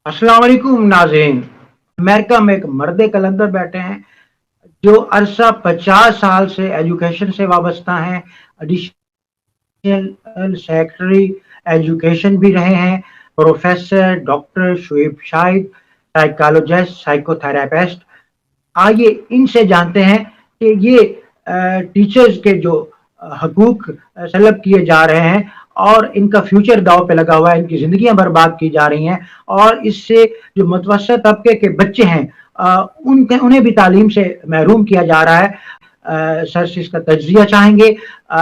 अस्सलाम वालेकुम नाज़रीन। अमेरिका में एक मर्द कलंदर बैठे हैं जो अरसा 50 साल से एजुकेशन से वाबस्ता हैं। एडिशनल सेक्रेटरी एजुकेशन भी रहे हैं। Professor doctor Shoaib Shahid, psychologist, psychotherapist. आइए इनसे जानते हैं कि ये टीचर्स के जो हकूक तलब किए जा रहे हैं और इनका फ्यूचर दाव पे लगा हुआ है, इनकी जिंदगियां बर्बाद की जा रही हैं और इससे जो मुतवस्सित तबके के बच्चे हैं उन्हें भी तालीम से महरूम किया जा रहा है। सर से इसका तज्जिया चाहेंगे।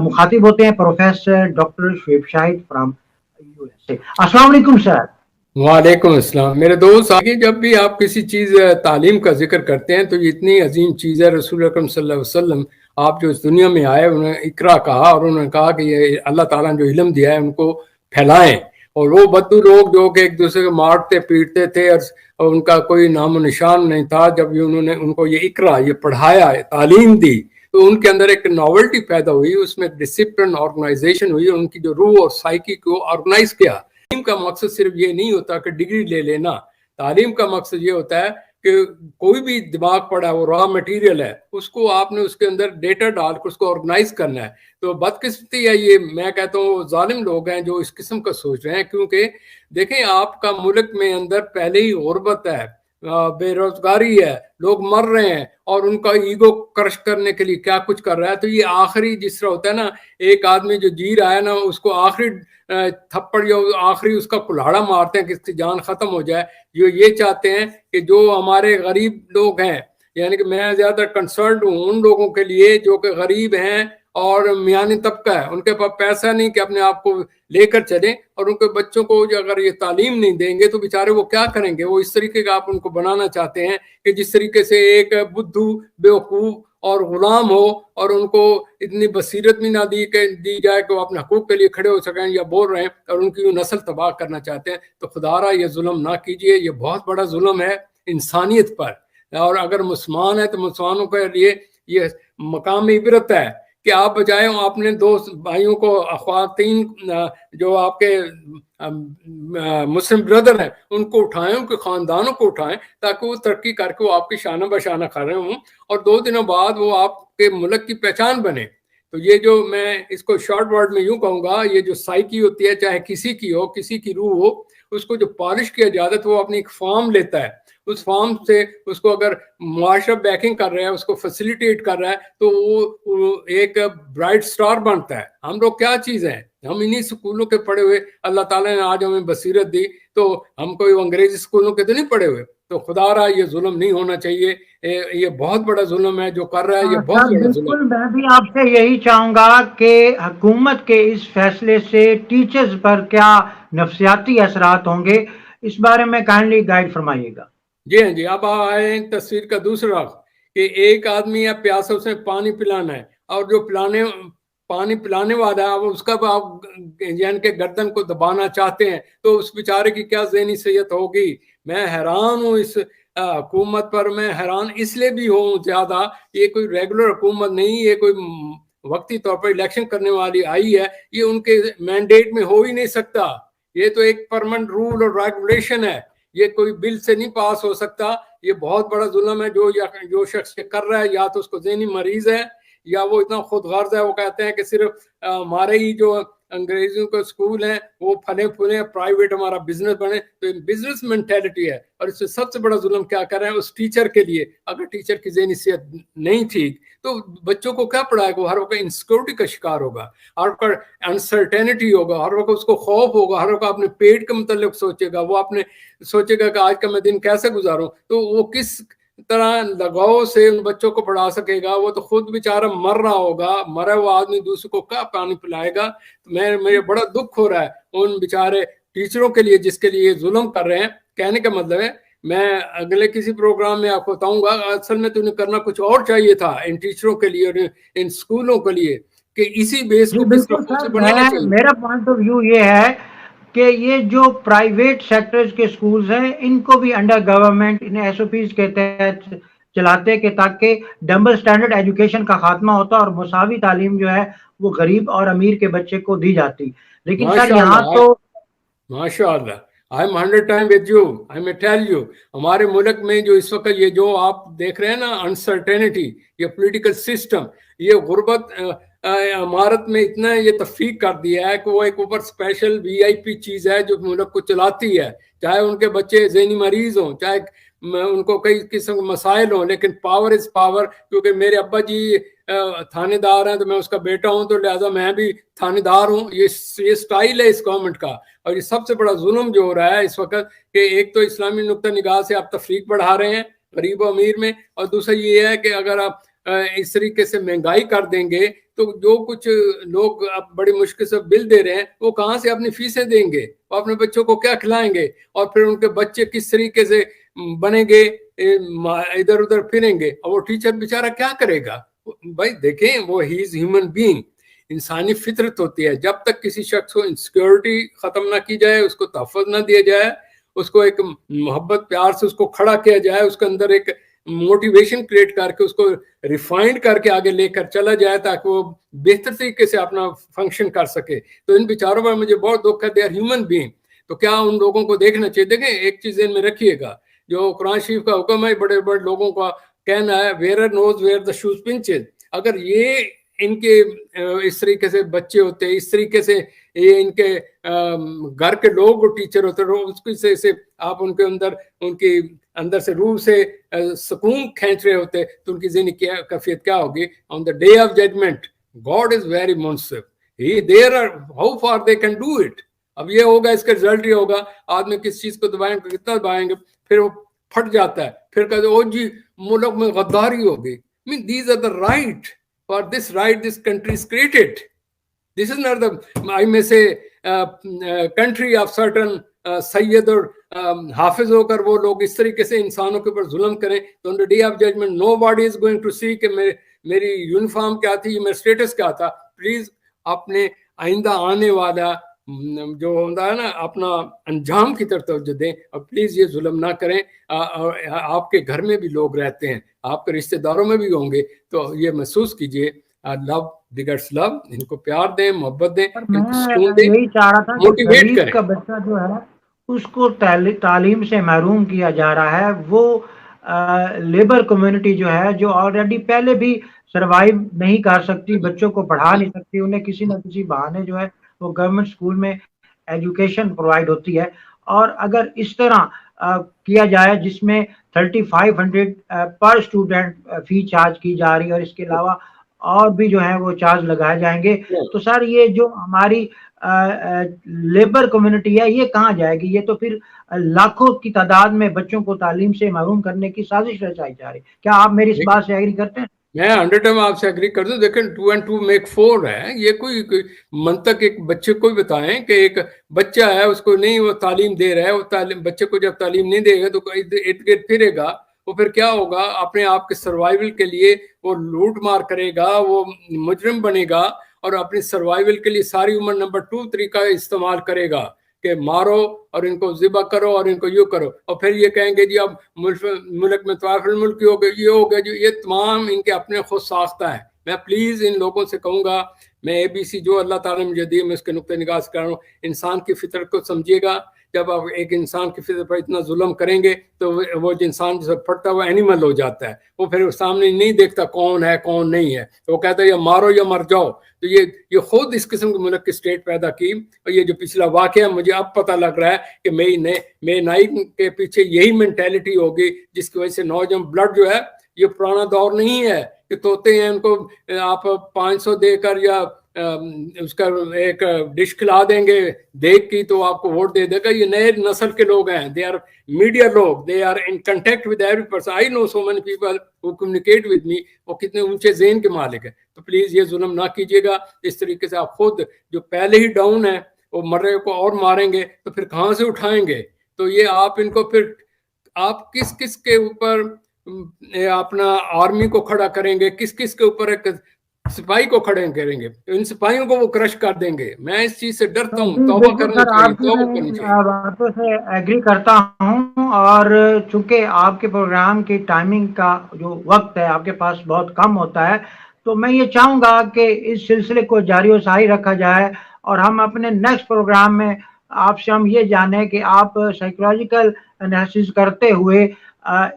मुखातिब होते हैं professor doctor Shoaib Shahid from USA. अस्सलाम वालेकुम सर। वालेकुम अस्सलाम। मेरे दोस्त, आगे जब भी आप किसी चीज़ तालीम का जिक्र करते हैं तो ये इतनी अजीम चीज़ है। रसूल अकरम सल्लल्लाहु अलैहि वसल्लम आप जो इस दुनिया में आए, उन्होंने इकरा कहा और उन्होंने कहा कि ये अल्लाह ताला ने जो इल्म दिया है उनको फैलाएं। और वो बद्दू लोग जो कि एक दूसरे को मारते पीटते थे और उनका कोई नामो निशान नहीं था, जब ये उन्होंने उनको ये इकरा, ये पढ़ाया, तालीम दी, तो उनके अंदर एक नॉवेल्टी पैदा हुई, उसमें डिसिप्लिन, ऑर्गेनाइजेशन हुई, उनकी जो रूह और साइकी को ऑर्गेनाइज किया। तालीम का मकसद सिर्फ ये नहीं होता कि डिग्री ले लेना। तालीम का मकसद ये होता है कि कोई भी दिमाग पड़ा है, वो रॉ मटेरियल है, उसको आपने उसके अंदर डेटा डालकर उसको ऑर्गेनाइज करना है। तो बदकिस्मती है, ये मैं कहता हूँ जालिम लोग हैं जो इस किस्म का सोच रहे हैं। क्योंकि देखें, आपका मुल्क में अंदर पहले ही गुर्बत है, बेरोजगारी है, लोग मर रहे हैं और उनका ईगो क्रश करने के लिए क्या कुछ कर रहा है। तो ये आखिरी, जिस तरह होता है ना, एक आदमी जो जी रहा है ना, उसको आखिरी थप्पड़ या आखिरी उसका कुल्हाड़ा मारते हैं कि इसकी जान खत्म हो जाए। ये चाहते हैं कि जो हमारे गरीब लोग हैं, यानी कि मैं ज्यादा कंसर्न हूँ उन लोगों के लिए जो कि गरीब हैं और मियानी तबका है, उनके पास पैसा नहीं कि अपने आप को लेकर चलें, और उनके बच्चों को जो अगर ये तालीम नहीं देंगे तो बेचारे वो क्या करेंगे। वो इस तरीके का आप उनको बनाना चाहते हैं कि जिस तरीके से एक बुद्धू, बेवकूफ और गुलाम हो, और उनको इतनी बसीरत भी ना दी जाए कि वो अपने हकूक के लिए खड़े हो सकें या बोल रहे हैं, और उनकी नस्ल तबाह करना चाहते हैं। तो खुदारा ये जुल्म ना कीजिए, ये बहुत बड़ा जुल्म है इंसानियत पर। और अगर मुसलमान है तो मुसलमानों के लिए ये मकाम इबरत है कि आप बजाय अपने दोस्त भाइयों को, ख्वातीन जो आपके मुस्लिम ब्रदर हैं, उनको उठाएं, उनके खानदानों को उठाएं, ताकि वो तरक्की करके वो आपकी शाना बशाना खड़े हों और 2 दिनों बाद वो आपके मुल्क की पहचान बने। तो ये जो मैं इसको शॉर्ट वर्ड में यूं कहूँगा, ये जो साइकी होती है, चाहे किसी की हो, किसी की रूह हो, उसको जो पॉलिश किया जाता है तो वो अपनी एक फॉर्म लेता है। उस फॉर्म से उसको अगर मुआशरा बैकिंग कर रहा है, उसको फैसिलिटेट कर रहा है, तो वो एक ब्राइट स्टार बनता है। हम लोग क्या चीज़ हैं, हम इन्हीं स्कूलों के पढ़े हुए। अल्लाह ताला ने आज हमें बसीरत दी, तो हम कोई अंग्रेजी स्कूलों के तो नहीं पढ़े हुए। तो खुदा रहा, ये जुल्म नहीं होना चाहिए। ये बहुत बड़ा जुल्म है जो कर रहा है, ये बहुत सर बड़ा जुल्म। बिल्कुल, मैं भी आपसे यही चाहूंगा कि हुकूमत के इस फैसले से टीचर्स पर क्या नफसियाती असरात होंगे, इस बारे में काइंडली गाइड फरमाइएगा। जी हाँ जी। अब आए तस्वीर का दूसरा रंग कि एक आदमी है प्यासा, उसे पानी पिलाना है, और जो पानी पिलाने वाला है, अब उसका आप यानी के गर्दन को दबाना चाहते हैं, तो उस बेचारे की क्या ज़हनी सेहत होगी। मैं हैरान हूँ इस हुकूमत पर। मैं हैरान इसलिए भी हूँ ज्यादा, ये कोई रेगुलर हुकूमत नहीं, ये कोई वक्ती तौर पर इलेक्शन करने वाली आई है। ये उनके मैंडेट में हो ही नहीं सकता। ये तो एक परमानेंट रूल और रेगुलेशन है, ये कोई बिल से नहीं पास हो सकता। ये बहुत बड़ा जुल्म है जो शख्स कर रहा है, या तो उसको ज़हनी मरीज है या वो इतना खुद गर्ज है। वो कहते हैं कि सिर्फ हमारे ही जो अंग्रेजों के स्कूल हैं वो फले फूले, प्राइवेट हमारा बिजनेस बने। तो बिजनेस मेंटेलिटी है। और इससे सबसे बड़ा जुल्म क्या कर रहे हैं उस टीचर के लिए। अगर टीचर की ज़हनी सेहत नहीं ठीक तो बच्चों को क्या पढ़ाएगा। वो हर वक्त इनसिक्योरिटी का शिकार होगा, हर वक्त अनसर्टेनिटी होगा, हर वक्त उसको खौफ होगा, हर वक्त अपने पेट के मतलब सोचेगा। वो अपने सोचेगा कि आज का मैं दिन कैसे गुजारूं। तो वो किस तरह लगाव से उन बच्चों को पढ़ा सकेगा। वो तो खुद बेचारा मर रहा होगा, मरा हुआ आदमी दूसरे को क्या पानी पिलाएगा। तो मेरे बड़ा दुख हो रहा है उन बेचारे टीचरों के लिए जिसके लिए जुल्म कर रहे हैं। कहने का मतलब है, मैं अगले किसी प्रोग्राम में आपको बताऊंगा, असल में तो करना कुछ और चाहिए था इन टीचरों के लिए और इन स्कूलों के लिए, कि इसी बेस जी को किस बिल्कुल तरह सर, से बनाना चाहिए। मेरा पॉइंट ऑफ व्यू ये है कि ये जो प्राइवेट सेक्टर्स के स्कूल्स हैं इनको भी अंडर गवर्नमेंट इन एसओपीज के तहत चलाते कि ताकि डबल स्टैंडर्ड एजुकेशन का खात्मा होता और मुसावी तालीम जो है वो गरीब और अमीर के बच्चे को दी जाती। लेकिन सर यहाँ माशाल्लाह, तो माशाल्लाह। I am 100 time with you, I may tell you, हमारे मुल्क में जो इस वक्त ये जो आप देख रहे हैं ना अनसर्टेनिटी, ये पॉलिटिकल सिस्टम, ये गुर्बत इमारत में इतना ये तफरीक कर दिया है कि वो एक ऊपर स्पेशल वीआईपी चीज है जो मुल्क को चलाती है, चाहे उनके बच्चे ज़हनी मरीज हों, चाहे उनको कई किस्म के मसाइल हों, लेकिन पावर इज पावर। क्योंकि मेरे अब्बा जी थानेदार हैं तो मैं उसका बेटा हूं, तो लिहाजा मैं भी थानेदार हूं। ये स्टाइल है इस गवर्नमेंट का। और ये सबसे बड़ा जुल्म जो हो रहा है इस वक्त कि एक तो इस्लामी नुक्ता निगाह से आप तफरीक बढ़ा रहे हैं गरीब और अमीर में, और दूसरा ये है कि अगर आप इस तरीके से महंगाई कर देंगे तो जो कुछ लोग अब बड़ी मुश्किल से बिल दे रहे हैं वो कहाँ से अपनी फीसें देंगे, वो अपने बच्चों को क्या खिलाएंगे, और फिर उनके बच्चे किस तरीके से बनेंगे, इधर उधर फिरेंगे, और वो टीचर बेचारा क्या करेगा। भाई देखें, वो ही इज ह्यूमन बीइंग, इंसानी फितरत होती है। जब तक किसी शख्स को इनसिक्योरिटी खत्म ना की जाए, उसको तहफ़्फ़ुज़ ना दिया जाए, उसको एक मोहब्बत प्यार से उसको खड़ा किया जाए, उसके अंदर एक मोटिवेशन क्रिएट करके उसको रिफाइंड करके आगे लेकर चला जाए ताकि वो बेहतर तरीके से अपना फंक्शन कर सके। तो इन बेचारों पर मुझे बहुत दुख है, दे आर ह्यूमन बीइंग। तो क्या उन लोगों को देखना चाहिए। देखें, एक चीज में रखिएगा, जो कुरान शरीफ का हुक्म है, बड़े बड़े लोगों का कहना है, where knows where the shoes pinches. अगर ये इनके इस तरीके से बच्चे होते, इस तरीके से ये इनके घर के लोग टीचर होते, उसकी से आप उनके अंदर उनकी अंदर से रूह से सुकून खींच रहे होते, तो उनकी ज़हनी कैफियत क्या होगी। On the day of judgement God is very मुनसिफ, he there are how far they can do it. अब ये होगा, इसका रिजल्ट ये होगा, आदमी किस चीज को दबाएंगे, कितना दबाएंगे, फिर वो फट जाता है, फिर कहते ओ जी मुल्क में गद्दारी होगी। Mean these are the right, for this right this country is created, this is not the I may say country of certain Syed और हाफिज होकर वो लोग इस तरीके से इंसानों के ऊपर जुल्म करें। तो on the day of judgment nobody is going to see कि मेरी यूनिफॉर्म क्या थी, मेरा स्टेटस क्या था। प्लीज अपने आइंदा आने वाला जो होता है ना, अपना अंजाम की तरफ तवज्जो दें, और प्लीज ये जुल्म ना करें। और आपके घर में भी लोग रहते हैं, आपके रिश्तेदारों में भी होंगे, तो ये महसूस कीजिए लव बिगट्स लव, इनको प्यार दें, मोहब्बत दें, इनको सुकून दें, यही चाह रहा था कि मोटिवेट गरीब करें। का बच्चा जो है उसको तालीम से महरूम किया जा रहा है। वो लेबर कम्युनिटी जो है, जो ऑलरेडी पहले भी सरवाइव नहीं कर सकती, बच्चों को पढ़ा नहीं सकती, उन्हें किसी न किसी बहाने जो है वो गवर्नमेंट स्कूल में एजुकेशन प्रोवाइड होती है। और अगर इस तरह किया जाए जिसमें 3500 पर स्टूडेंट फी चार्ज की जा रही है, और इसके अलावा और भी जो है वो चार्ज लगाए जाएंगे, तो सर ये जो हमारी लेबर कम्युनिटी है ये कहाँ जाएगी। ये तो फिर लाखों की तादाद में बच्चों को तालीम से महरूम करने की साजिश रचाई जा रही। क्या आप मेरी इस बात से एग्री करते हैं? मैं 100 आपसे एग्री कर दूं। देखें 2 and 2 make 4 है, ये कोई मंतक एक बच्चे को भी बताएं कि एक बच्चा है उसको नहीं वो तालीम दे रहा है, वो तालीम बच्चे को जब तालीम नहीं देगा तो इर्द गिर्द फिरेगा, वो फिर क्या होगा, अपने आप के सर्वाइवल के लिए वो लूट मार करेगा, वो मुजरिम बनेगा, और अपनी सर्वाइवल के लिए सारी उम्र नंबर 2 तरीका इस्तेमाल करेगा कि मारो और इनको ज़िबा करो और इनको यूँ करो, और फिर ये कहेंगे जी अब मुल्क में तवाफ़ुल मुल्क हो गए, ये हो गया जी। ये तमाम इनके अपने खुद साख्ता है। मैं प्लीज़ इन लोगों से कहूँगा, मैं ABC जो अल्लाह ताला ने मुझे दी, मैं उसके नुक्ते निगाह से कर रहा हूँ, इंसान की फितरत को समझिएगा। जब आप एक इंसान की फितरत पर इतना जुल्म करेंगे तो वो जो इंसान जिसे फटता है वो एनिमल हो जाता है, वो फिर सामने नहीं देखता कौन है कौन नहीं है, तो वो कहता है या मारो या मर जाओ। तो ये खुद इस किस्म के मुल्क की स्टेट पैदा की। और ये जो पिछला वाक़या मुझे अब पता लग रहा है कि मे नाइक के पीछे यही मेंटेलिटी होगी जिसकी वजह से नौजवान ब्लड जो है, ये पुराना दौर नहीं है कि तोते हैं उनको आप 500 देकर या उसका एक डिश खिला देंगे देख की तो आपको वोट दे देगा। ये नए नस्ल के लोग हैं, दे आर मीडिया लोग, they are in contact with every person. I know so many people who communicate with me, वो कितने ऊंचे ज़हन के मालिक है। तो प्लीज ये जुल्म ना कीजिएगा। इस तरीके से आप खुद जो पहले ही डाउन है वो मर रहे को और मारेंगे तो फिर कहाँ से उठाएंगे। तो ये आप इनको फिर आप किस किस के ऊपर अपना आर्मी को खड़ा करेंगे, किस किस के ऊपर एक सिपाही को खड़े करेंगे, इन सिपाहियों को वो क्रश कर देंगे। मैं इस चीज से डरता हूँ। तौबा करनी चाहिए, तौबा करनी चाहिए। बातों से एग्री करता हूँ, और चूंकि आपके प्रोग्राम की टाइमिंग का जो वक्त है आपके पास बहुत कम होता है, तो मैं ये चाहूँगा कि इस सिलसिले को जारी व सारी रखा जाए, और हम अपने नेक्स्ट प्रोग्राम में آپ سے ہم یہ جانیں کہ آپ سائیکولوجیکل انالیسس کرتے ہوئے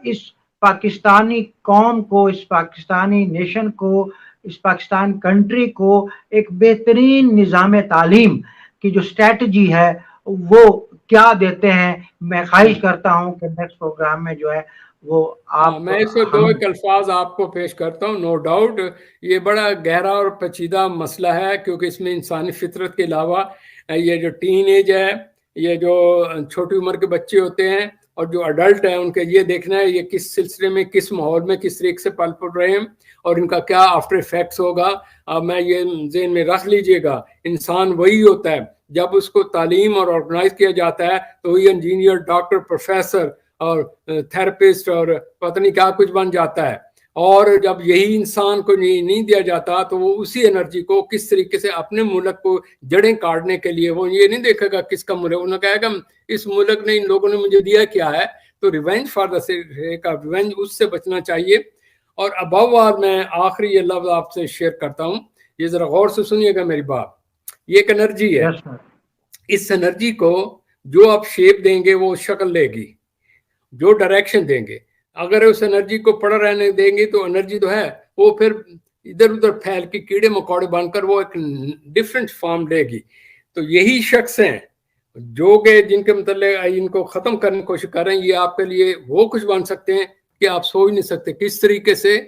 اس پاکستانی قوم کو، اس پاکستانی نیشن کو، اس پاکستان کنٹری کو ایک بہترین نظام تعلیم کی جو اسٹریٹجی ہے وہ کیا دیتے ہیں؟ میں خواہش کرتا ہوں کہ نیکسٹ پروگرام میں جو ہے وہ آپ میں اس کو دو ہم ایک الفاظ آپ کو پیش کرتا ہوں. نو ڈاؤٹ یہ بڑا گہرا اور پیچیدہ مسئلہ ہے، کیونکہ اس میں انسانی فطرت کے علاوہ یہ جو ٹین ایج ہے، یہ جو چھوٹی عمر کے بچے ہوتے ہیں اور جو اڈلٹ ہیں، ان کے یہ دیکھنا ہے یہ کس سلسلے میں، کس ماحول میں، کس طریقے سے پل پڑ رہے ہیں اور ان کا کیا آفٹر افیکٹس ہوگا. میں یہ ذہن میں رکھ لیجئے گا، انسان وہی ہوتا ہے جب اس کو تعلیم اور آرگنائز کیا جاتا ہے تو وہی انجینئر، ڈاکٹر، پروفیسر اور تھراپسٹ اور پتہ نہیں کیا کچھ بن جاتا ہے. اور جب یہی انسان کو نہیں دیا جاتا تو وہ اسی انرجی کو کس طریقے سے اپنے ملک کو جڑیں کاٹنے کے لیے، وہ یہ نہیں دیکھے گا کس کا ملک، انہوں نے کہا کہ اس ملک نے، ان لوگوں نے مجھے دیا کیا ہے، تو revenge for the sake of revenge, اس سے بچنا چاہیے. اور ابو آل میں آخری یہ لفظ آپ سے شیئر کرتا ہوں، یہ ذرا غور سے سنیے گا میری بات. یہ ایک انرجی ہے، یس سر. اس انرجی کو جو آپ شیپ دیں گے وہ شکل لے گی، جو ڈائریکشن دیں گے. اگر اس انرجی کو پڑا رہنے دیں گے تو انرجی تو ہے، وہ پھر ادھر ادھر پھیل کے کیڑے مکوڑے بن کر وہ ایک ڈفرینٹ فارم لے گی. تو یہی شخص ہیں جو کہ جن کے متعلق ان کو ختم کرنے کی کوشش کر رہے ہیں. یہ آپ کے لیے وہ کچھ بن سکتے ہیں کہ آپ سوچ نہیں سکتے کس طریقے سے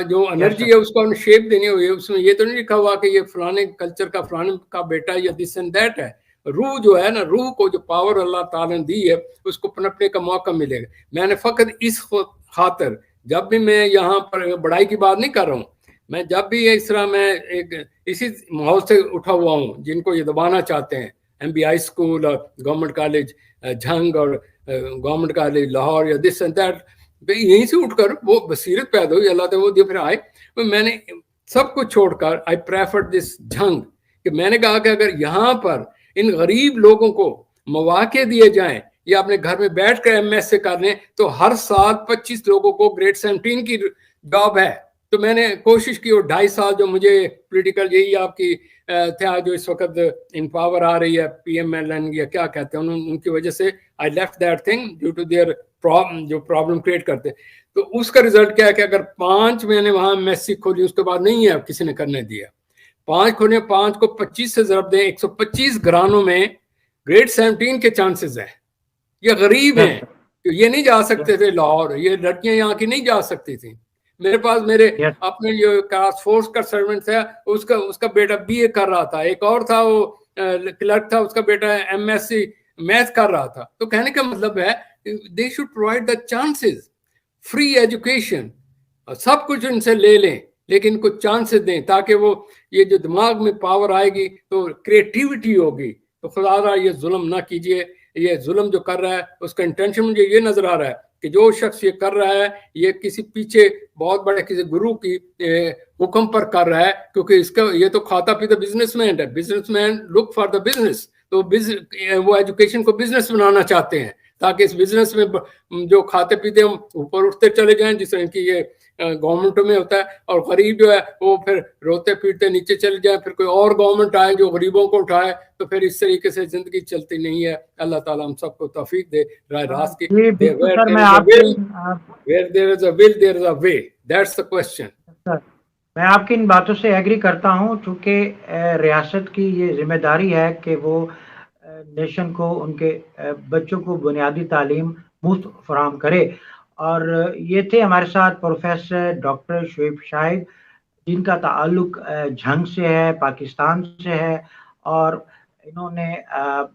جو انرجی ہے اس کو ہم شیپ دینی ہوئی. اس میں یہ تو نہیں لکھا ہوا کہ یہ فلانے کلچر کا فلانے کا بیٹا یا دس اینڈ دیٹ ہے. روح جو ہے نا، روح کو جو پاور اللہ تعالیٰ نے دی ہے اس کو پنپنے کا موقع ملے گا. میں نے فقط اس خاطر، جب بھی میں یہاں پر بڑائی کی بات نہیں کر رہا ہوں، میں جب بھی اس طرح میں ایک اسی ماحول سے اٹھا ہوا ہوں جن کو یہ دبانا چاہتے ہیں، ایم بی آئی اسکول اور گورنمنٹ کالج جھنگ اور گورنمنٹ کالج لاہور یا دس اینڈ دیٹ، یہیں سے اٹھ کر وہ بصیرت پیدا ہوئی، اللہ تعالیٰ وہ دے پھر آئے. میں نے سب کچھ چھوڑ کر آئی پریفر دس جھنگ، کہ میں نے کہا کہ اگر یہاں پر ان غریب لوگوں کو مواقع دیے جائیں یا اپنے گھر میں بیٹھ کر ایم ایس سے کر لیں تو ہر سال 25 لوگوں کو گریڈ 17 کی جاب ہے. تو میں نے کوشش کی، اور 2.5 سال جو مجھے پولیٹیکل، یہی آپ کی تھا جو اس وقت ان پاور آ رہی ہے، پی ایم ایل این یا کیا کہتے ہیں، ان کی وجہ سے I left that thing due to there جو پرابلم کریٹ کرتے. تو اس کا رزلٹ کیا ہے کہ اگر 5 میں نے وہاں میسی کھولی، اس کے بعد نہیں ہے کسی نے کرنے دیا. 5 کھولے، 5 کو 25 سے ضرب دیں، 125 گھرانوں میں گریڈ 17 کے چانسز ہیں. یہ غریب ہیں، یہ نہیں جا سکتے تھے لاہور، یہ لڑکیاں یہاں کی نہیں جا سکتی تھیں. میرے پاس میرے اپنے جو ٹاسک فورس کا سرونٹ تھا، اس کا بیٹا بی اے کر رہا تھا، ایک اور تھا وہ کلرک تھا، اس کا بیٹا ایم ایس سی میتھ کر رہا تھا. تو کہنے کا مطلب ہے they should provide the chances, free education، سب کچھ ان سے لے لیں لیکن کچھ چانسز دیں تاکہ وہ یہ جو دماغ میں پاور آئے گی تو کریٹیوٹی ہوگی. تو خدا رہا یہ ظلم نہ کیجئے. یہ ظلم جو کر رہا ہے اس کا انٹینشن مجھے یہ نظر آ رہا ہے کہ جو شخص یہ کر رہا ہے یہ کسی پیچھے بہت بڑے کسی گرو کی حکم پر کر رہا ہے، کیونکہ اس کا یہ تو کھاتا پیتا بزنس مین ہے. Businessman look for the business, تو وہ ایجوکیشن کو بزنس بنانا چاہتے ہیں تاکہ اس بزنس میں جو کھاتے پیتے ہم اوپر اٹھتے چلے جائیں، جس طرح کی یہ گورنمنٹ میں ہوتا ہے، اور غریب جو ہے وہ پھر روتے پیٹتے نیچے چلے جائیں، پھر کوئی اور گورنمنٹ آئے جو غریبوں کو اٹھائے. تو پھر اس طریقے سے زندگی چلتی نہیں ہے. اللہ تعالیٰ ہم سب کو توفیق دے راہ راست کی. جی بالکل سر، میں آپ کی ان باتوں سے ایگری کرتا ہوں، چونکہ ریاست کی یہ ذمہ داری ہے کہ وہ نیشن کو، ان کے بچوں کو بنیادی تعلیم مفت فراہم کرے. اور یہ تھے ہمارے ساتھ پروفیسر ڈاکٹر شعیب شاہد، جن کا تعلق جھنگ سے ہے، پاکستان سے ہے، اور انہوں نے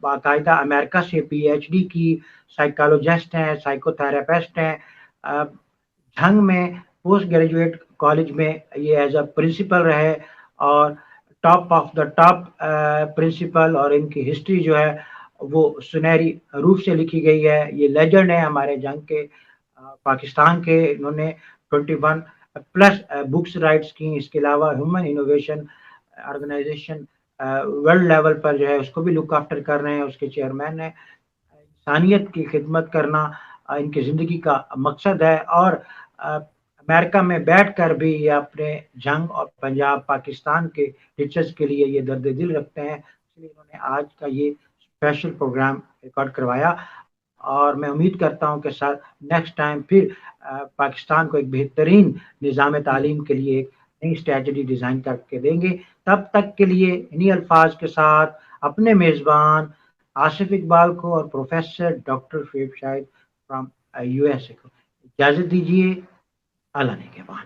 باقاعدہ امریکہ سے پی ایچ ڈی کی، سائیکالوجسٹ ہیں، سائیکو تھراپسٹ ہیں. جھنگ میں پوسٹ گریجویٹ کالج میں یہ ایز اے پرنسپل رہے، اور top of the top principal, اور ان کی ہسٹری جو ہے وہ سنہری روپ سے لکھی گئی ہے. یہ لیجنڈ ہیں ہمارے جنگ کے، پاکستان کے. انہوں نے 21 پلس بکس رائٹس کی. اس کے علاوہ human innovation organization world level پر جو ہے اس کو بھی لک آفٹر کر رہے ہیں، اس کے چیئرمین ہیں. انسانیت کی خدمت کرنا ان کی زندگی کا مقصد ہے، اور امریکہ میں بیٹھ کر بھی یہ اپنے جنگ اور پنجاب پاکستان کے ٹیچرز کے لیے یہ درد دل رکھتے ہیں. اس لیے انہوں نے آج کا یہ اسپیشل پروگرام ریکارڈ کروایا، اور میں امید کرتا ہوں کہ سر نیکسٹ ٹائم پھر پاکستان کو ایک بہترین نظام تعلیم کے لیے ایک نئی اسٹریٹجی ڈیزائن کر کے دیں گے۔ تب تک کے لیے انہی الفاظ کے ساتھ اپنے میزبان آصف اقبال کو اور professor doctor Shoaib Shahid from USA کو اجازت دیجیے۔ اللہ نگہبان۔